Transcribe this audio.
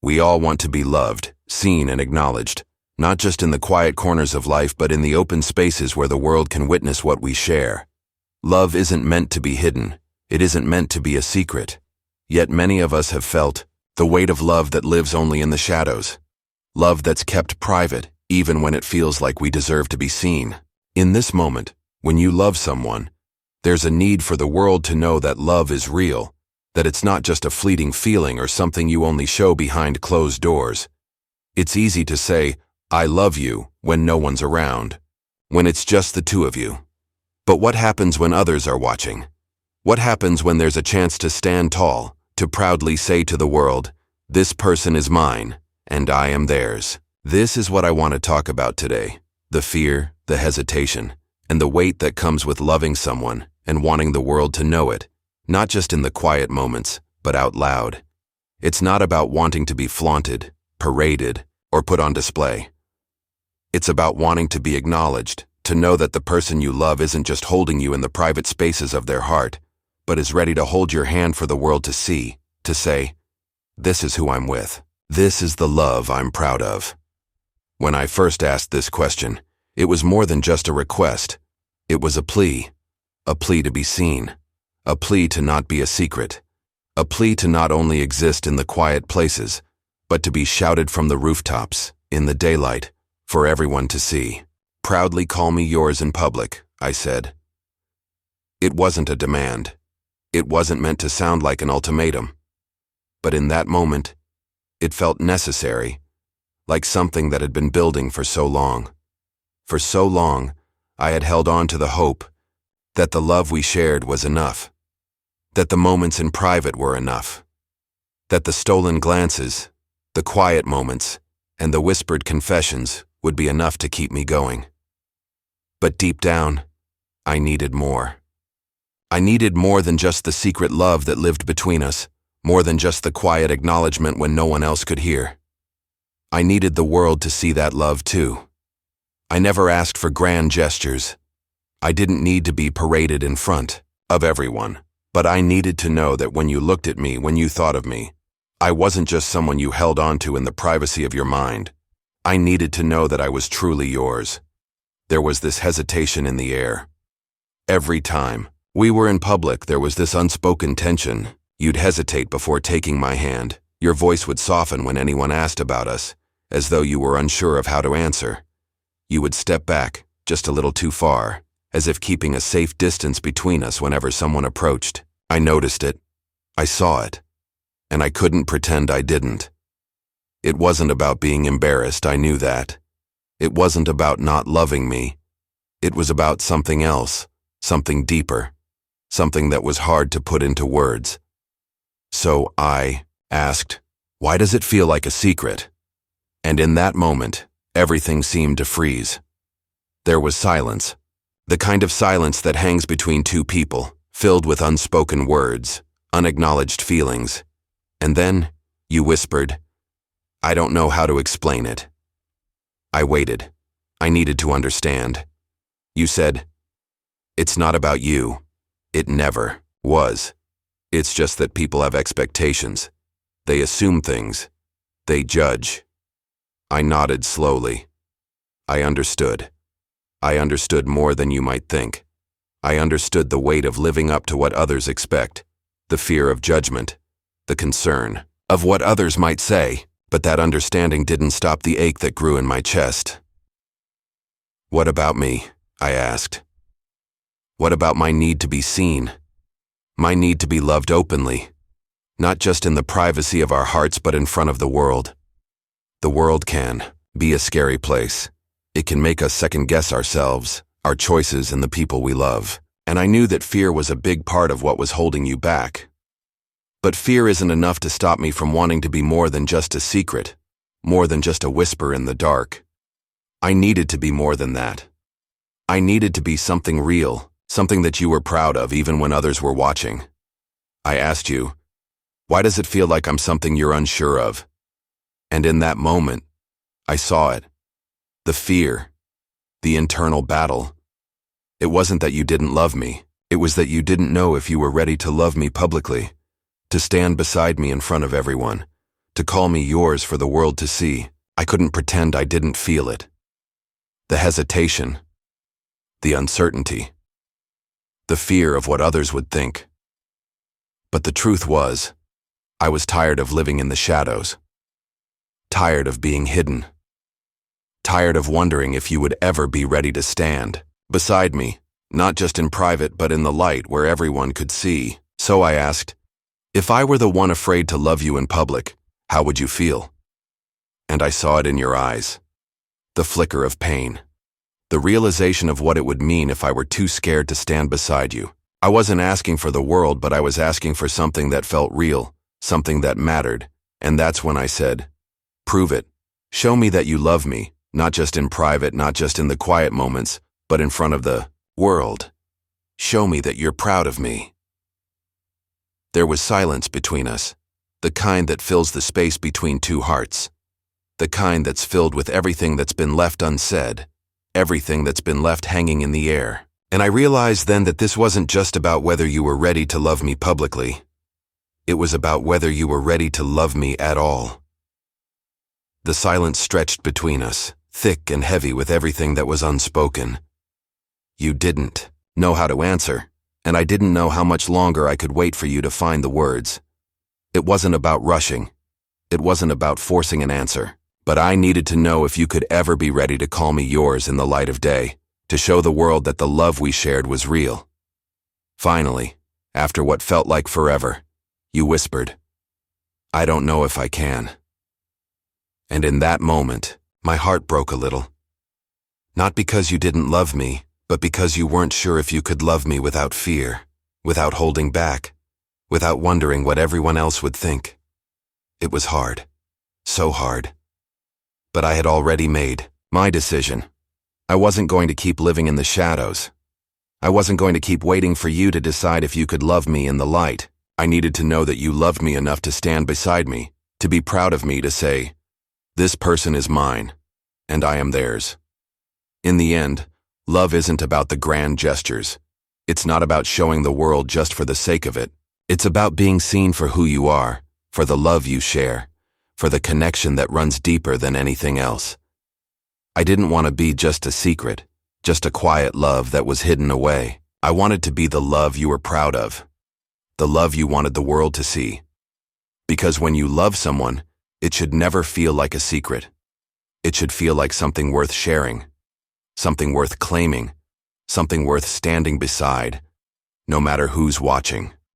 We all want to be loved, seen, and acknowledged, not just in the quiet corners of life, but in the open spaces where the world can witness what we share. Love isn't meant to be hidden. It isn't meant to be a secret. Yet many of us have felt the weight of love that lives only in the shadows. Love that's kept private, even when it feels like we deserve to be seen. In this moment, when you love someone, there's a need for the world to know that love is real, that it's not just a fleeting feeling or something you only show behind closed doors. It's easy to say, "I love you," when no one's around, when it's just the two of you. But what happens when others are watching? What happens when there's a chance to stand tall, to proudly say to the world, "This person is mine, and I am theirs"? This is what I want to talk about today. The fear, the hesitation, and the weight that comes with loving someone and wanting the world to know it, not just in the quiet moments, but out loud. It's not about wanting to be flaunted, paraded, or put on display. It's about wanting to be acknowledged, to know that the person you love isn't just holding you in the private spaces of their heart, but is ready to hold your hand for the world to see, to say, "This is who I'm with. This is the love I'm proud of." When I first asked this question, it was more than just a request. It was a plea to be seen, a plea to not be a secret, a plea to not only exist in the quiet places, but to be shouted from the rooftops, in the daylight, for everyone to see. "Proudly call me yours in public," I said. It wasn't a demand. It wasn't meant to sound like an ultimatum. But in that moment, it felt necessary, like something that had been building for so long. For so long, I had held on to the hope that the love we shared was enough, that the moments in private were enough, that the stolen glances, the quiet moments, and the whispered confessions would be enough to keep me going. But deep down, I needed more. I needed more than just the secret love that lived between us, more than just the quiet acknowledgement when no one else could hear. I needed the world to see that love too. I never asked for grand gestures. I didn't need to be paraded in front of everyone, but I needed to know that when you looked at me, when you thought of me, I wasn't just someone you held on to in the privacy of your mind. I needed to know that I was truly yours. There was this hesitation in the air. Every time we were in public, there was this unspoken tension. You'd hesitate before taking my hand. Your voice would soften when anyone asked about us, as though you were unsure of how to answer. You would step back, just a little too far, as if keeping a safe distance between us whenever someone approached. I noticed it. I saw it. And I couldn't pretend I didn't. It wasn't about being embarrassed, I knew that. It wasn't about not loving me. It was about something else, something deeper, something that was hard to put into words. So I asked, "Why does it feel like a secret?" And in that moment, everything seemed to freeze. There was silence, the kind of silence that hangs between two people, filled with unspoken words, unacknowledged feelings. And then, you whispered, "I don't know how to explain it." I waited. I needed to understand. You said, "It's not about you. It never was. It's just that people have expectations. They assume things. They judge." I nodded slowly. I understood. I understood more than you might think. I understood the weight of living up to what others expect, the fear of judgment, the concern of what others might say, but that understanding didn't stop the ache that grew in my chest. "What about me?" I asked. What about my need to be seen? My need to be loved openly, not just in the privacy of our hearts but in front of the world. The world can be a scary place. It can make us second-guess ourselves, our choices, and the people we love. And I knew that fear was a big part of what was holding you back. But fear isn't enough to stop me from wanting to be more than just a secret, more than just a whisper in the dark. I needed to be more than that. I needed to be something real, something that you were proud of even when others were watching. I asked you, why does it feel like I'm something you're unsure of? And in that moment, I saw it. The fear, the internal battle. It wasn't that you didn't love me. It was that you didn't know if you were ready to love me publicly, to stand beside me in front of everyone, to call me yours for the world to see. I couldn't pretend I didn't feel it. The hesitation, the uncertainty, the fear of what others would think. But the truth was, I was tired of living in the shadows, tired of being hidden, tired of wondering if you would ever be ready to stand beside me, not just in private but in the light where everyone could see. So I asked, if I were the one afraid to love you in public, how would you feel? And I saw it in your eyes, the flicker of pain, the realization of what it would mean if I were too scared to stand beside you. I wasn't asking for the world, but I was asking for something that felt real, something that mattered, and that's when I said, prove it. Show me that you love me, not just in private, not just in the quiet moments, but in front of the world. Show me that you're proud of me. There was silence between us, the kind that fills the space between two hearts, the kind that's filled with everything that's been left unsaid, everything that's been left hanging in the air. And I realized then that this wasn't just about whether you were ready to love me publicly. It was about whether you were ready to love me at all. The silence stretched between us, thick and heavy with everything that was unspoken. You didn't know how to answer, and I didn't know how much longer I could wait for you to find the words. It wasn't about rushing. It wasn't about forcing an answer. But I needed to know if you could ever be ready to call me yours in the light of day, to show the world that the love we shared was real. Finally, after what felt like forever, you whispered, I don't know if I can. And in that moment, my heart broke a little. Not because you didn't love me, but because you weren't sure if you could love me without fear, without holding back, without wondering what everyone else would think. It was hard, so hard. But I had already made my decision. I wasn't going to keep living in the shadows. I wasn't going to keep waiting for you to decide if you could love me in the light. I needed to know that you loved me enough to stand beside me, to be proud of me, to say, this person is mine, and I am theirs. In the end, love isn't about the grand gestures. It's not about showing the world just for the sake of it. It's about being seen for who you are, for the love you share, for the connection that runs deeper than anything else. I didn't want to be just a secret, just a quiet love that was hidden away. I wanted to be the love you were proud of, the love you wanted the world to see. Because when you love someone, it should never feel like a secret. It should feel like something worth sharing, something worth claiming, something worth standing beside, no matter who's watching.